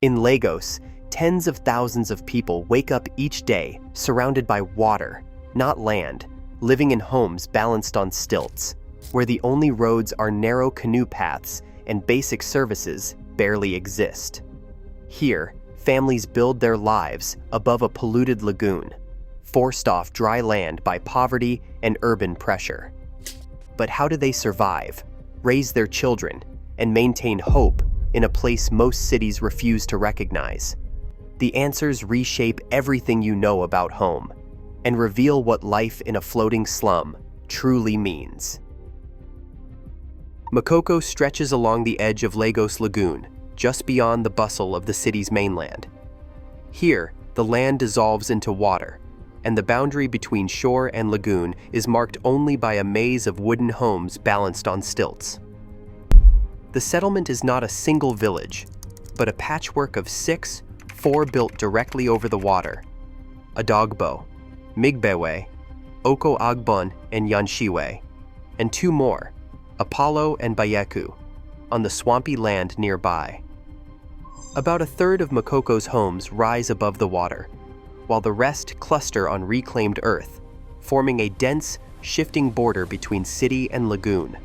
In Lagos, tens of thousands of people wake up each day surrounded by water, not land, living in homes balanced on stilts, where the only roads are narrow canoe paths and basic services barely exist. Here, families build their lives above a polluted lagoon, forced off dry land by poverty and urban pressure. But how do they survive, raise their children, and maintain hope in a place most cities refuse to recognize? The answers reshape everything you know about home and reveal what life in a floating slum truly means. Makoko stretches along the edge of Lagos Lagoon, just beyond the bustle of the city's mainland. Here, the land dissolves into water, and the boundary between shore and lagoon is marked only by a maze of wooden homes balanced on stilts. The settlement is not a single village, but a patchwork of four built directly over the water: Adogbo, Migbewe, Oko Agbon, and Yanshiwe, and two more, Apollo and Bayeku, on the swampy land nearby. About a third of Makoko's homes rise above the water, while the rest cluster on reclaimed earth, forming a dense, shifting border between city and lagoon.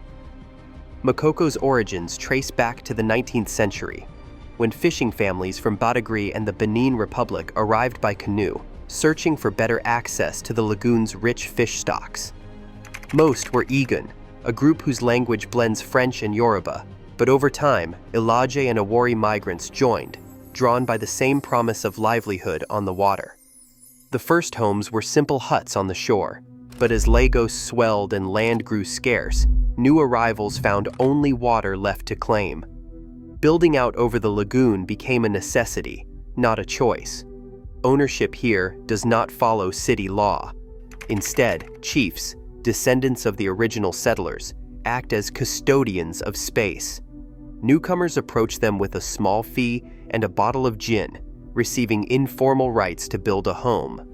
Makoko's origins trace back to the 19th century, when fishing families from Badagry and the Benin Republic arrived by canoe, searching for better access to the lagoon's rich fish stocks. Most were Igun, a group whose language blends French and Yoruba, but over time, Ilaje and Awari migrants joined, drawn by the same promise of livelihood on the water. The first homes were simple huts on the shore, but as Lagos swelled and land grew scarce, new arrivals found only water left to claim. Building out over the lagoon became a necessity, not a choice. Ownership here does not follow city law. Instead, chiefs, descendants of the original settlers, act as custodians of space. Newcomers approach them with a small fee and a bottle of gin, receiving informal rights to build a home.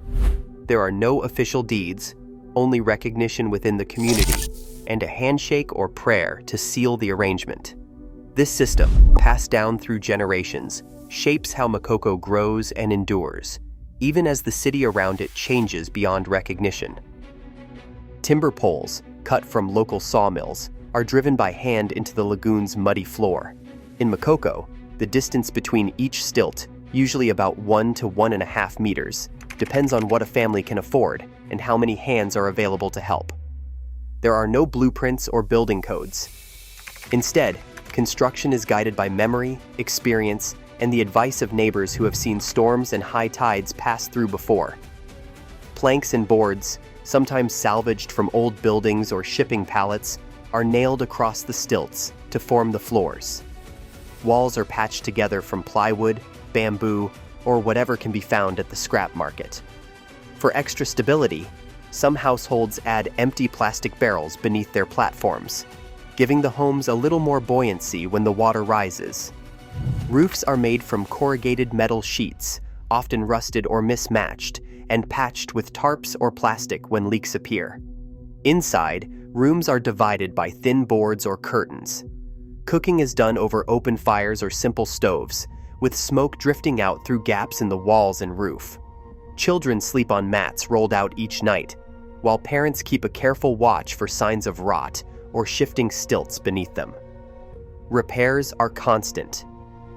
There are no official deeds, only recognition within the community, and a handshake or prayer to seal the arrangement. This system, passed down through generations, shapes how Makoko grows and endures, even as the city around it changes beyond recognition. Timber poles, cut from local sawmills, are driven by hand into the lagoon's muddy floor. In Makoko, the distance between each stilt, usually about 1 to 1.5 meters, depends on what a family can afford and how many hands are available to help. There are no blueprints or building codes. Instead, construction is guided by memory, experience, and the advice of neighbors who have seen storms and high tides pass through before. Planks and boards, sometimes salvaged from old buildings or shipping pallets, are nailed across the stilts to form the floors. Walls are patched together from plywood, bamboo, or whatever can be found at the scrap market. For extra stability, some households add empty plastic barrels beneath their platforms, giving the homes a little more buoyancy when the water rises. Roofs are made from corrugated metal sheets, often rusted or mismatched, and patched with tarps or plastic when leaks appear. Inside, rooms are divided by thin boards or curtains. Cooking is done over open fires or simple stoves, with smoke drifting out through gaps in the walls and roof. Children sleep on mats rolled out each night, while parents keep a careful watch for signs of rot or shifting stilts beneath them. Repairs are constant.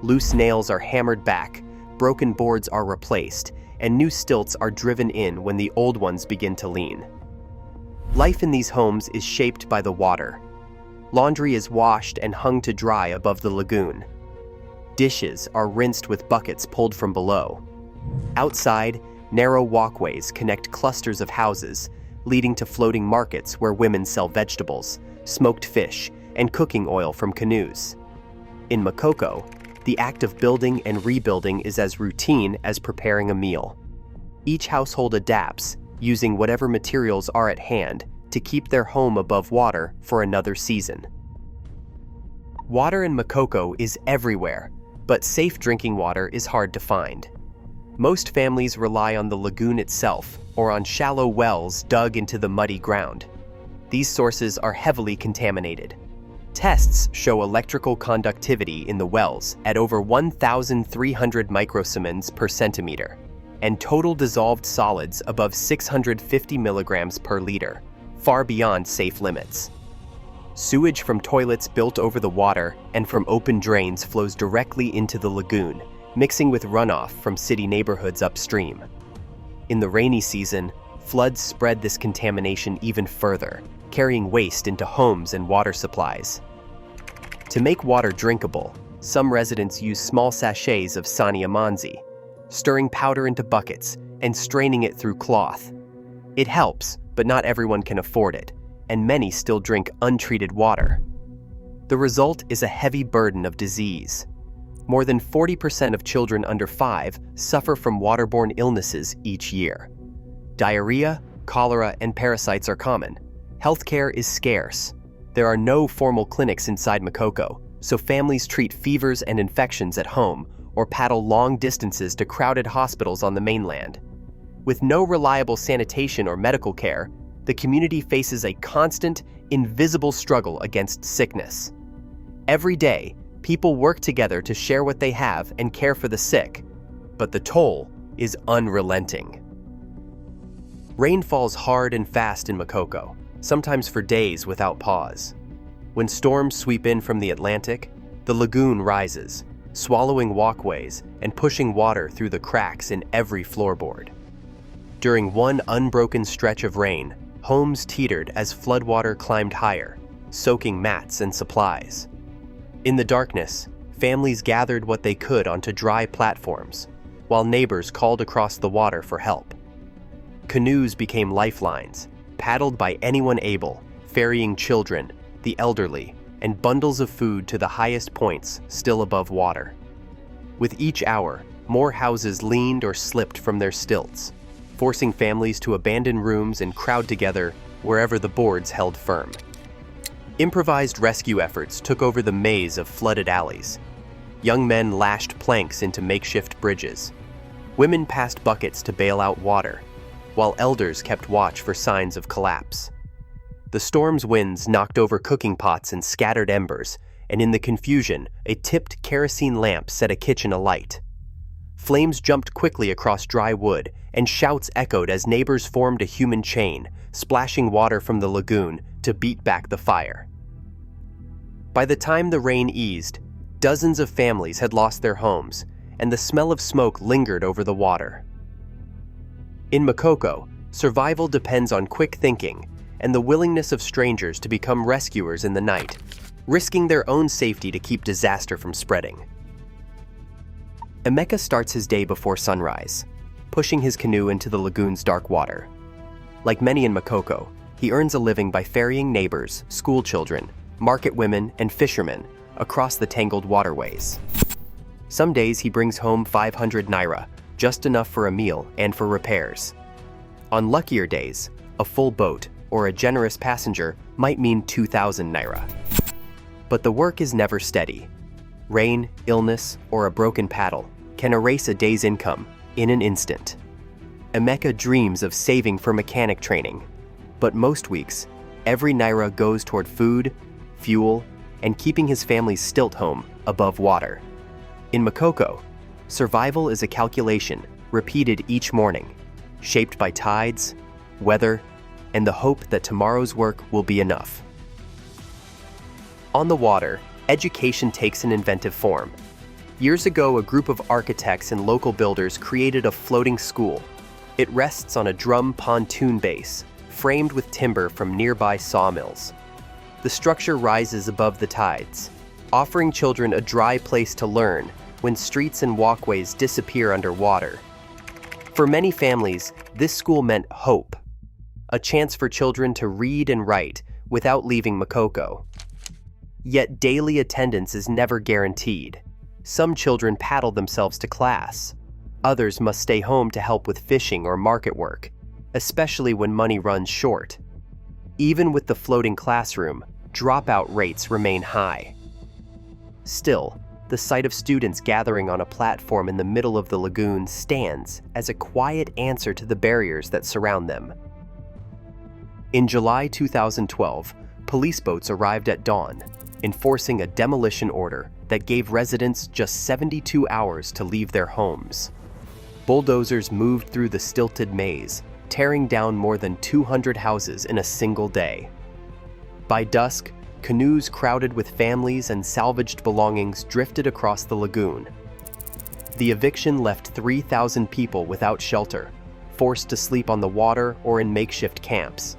Loose nails are hammered back, broken boards are replaced, and new stilts are driven in when the old ones begin to lean. Life in these homes is shaped by the water. Laundry is washed and hung to dry above the lagoon. Dishes are rinsed with buckets pulled from below. Outside, narrow walkways connect clusters of houses, leading to floating markets where women sell vegetables, smoked fish, and cooking oil from canoes. In Makoko, the act of building and rebuilding is as routine as preparing a meal. Each household adapts, using whatever materials are at hand to keep their home above water for another season. Water in Makoko is everywhere, but safe drinking water is hard to find. Most families rely on the lagoon itself or on shallow wells dug into the muddy ground. These sources are heavily contaminated. Tests show electrical conductivity in the wells at over 1,300 microsiemens per centimeter, and total dissolved solids above 650 milligrams per liter, far beyond safe limits. Sewage from toilets built over the water and from open drains flows directly into the lagoon, mixing with runoff from city neighborhoods upstream. In the rainy season, floods spread this contamination even further, carrying waste into homes and water supplies. To make water drinkable, some residents use small sachets of sanitation, stirring powder into buckets and straining it through cloth. It helps, but not everyone can afford it, and many still drink untreated water. The result is a heavy burden of disease. More than 40% of children under 5 suffer from waterborne illnesses each year. Diarrhea, cholera, and parasites are common. Healthcare is scarce. There are no formal clinics inside Makoko, so families treat fevers and infections at home or paddle long distances to crowded hospitals on the mainland. With no reliable sanitation or medical care, the community faces a constant, invisible struggle against sickness. Every day, people work together to share what they have and care for the sick, but the toll is unrelenting. Rain falls hard and fast in Makoko, sometimes for days without pause. When storms sweep in from the Atlantic, the lagoon rises, swallowing walkways and pushing water through the cracks in every floorboard. During one unbroken stretch of rain, homes teetered as floodwater climbed higher, soaking mats and supplies. In the darkness, families gathered what they could onto dry platforms, while neighbors called across the water for help. Canoes became lifelines, paddled by anyone able, ferrying children, the elderly, and bundles of food to the highest points still above water. With each hour, more houses leaned or slipped from their stilts, forcing families to abandon rooms and crowd together wherever the boards held firm. Improvised rescue efforts took over the maze of flooded alleys. Young men lashed planks into makeshift bridges. Women passed buckets to bail out water, while elders kept watch for signs of collapse. The storm's winds knocked over cooking pots and scattered embers, and in the confusion, a tipped kerosene lamp set a kitchen alight. Flames jumped quickly across dry wood, and shouts echoed as neighbors formed a human chain, splashing water from the lagoon to beat back the fire. By the time the rain eased, dozens of families had lost their homes, and the smell of smoke lingered over the water. In Makoko, survival depends on quick thinking and the willingness of strangers to become rescuers in the night, risking their own safety to keep disaster from spreading. Emeka starts his day before sunrise, pushing his canoe into the lagoon's dark water. Like many in Makoko, he earns a living by ferrying neighbors, school children, market women, and fishermen across the tangled waterways. Some days he brings home 500 naira, just enough for a meal and for repairs. On luckier days, a full boat or a generous passenger might mean 2,000 naira. But the work is never steady. Rain, illness, or a broken paddle can erase a day's income in an instant. Emeka dreams of saving for mechanic training, but most weeks, every naira goes toward food, fuel, and keeping his family's stilt home above water. In Makoko, survival is a calculation repeated each morning, shaped by tides, weather, and the hope that tomorrow's work will be enough. On the water, education takes an inventive form. Years ago, a group of architects and local builders created a floating school. It rests on a drum pontoon base, framed with timber from nearby sawmills. The structure rises above the tides, offering children a dry place to learn when streets and walkways disappear underwater. For many families, this school meant hope, a chance for children to read and write without leaving Makoko. Yet daily attendance is never guaranteed. Some children paddle themselves to class. Others must stay home to help with fishing or market work, especially when money runs short. Even with the floating classroom, dropout rates remain high. Still, the sight of students gathering on a platform in the middle of the lagoon stands as a quiet answer to the barriers that surround them. In July 2012, police boats arrived at dawn, enforcing a demolition order that gave residents just 72 hours to leave their homes. Bulldozers moved through the stilted maze, tearing down more than 200 houses in a single day. By dusk, canoes crowded with families and salvaged belongings drifted across the lagoon. The eviction left 3,000 people without shelter, forced to sleep on the water or in makeshift camps.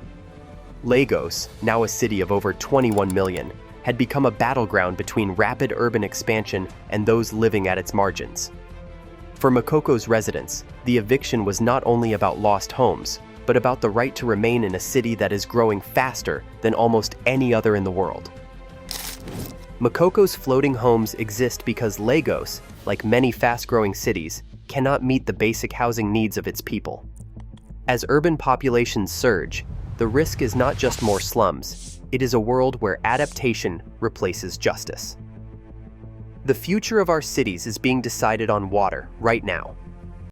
Lagos, now a city of over 21 million, had become a battleground between rapid urban expansion and those living at its margins. For Makoko's residents, the eviction was not only about lost homes, but about the right to remain in a city that is growing faster than almost any other in the world. Makoko's floating homes exist because Lagos, like many fast-growing cities, cannot meet the basic housing needs of its people. As urban populations surge, the risk is not just more slums, it is a world where adaptation replaces justice. The future of our cities is being decided on water right now.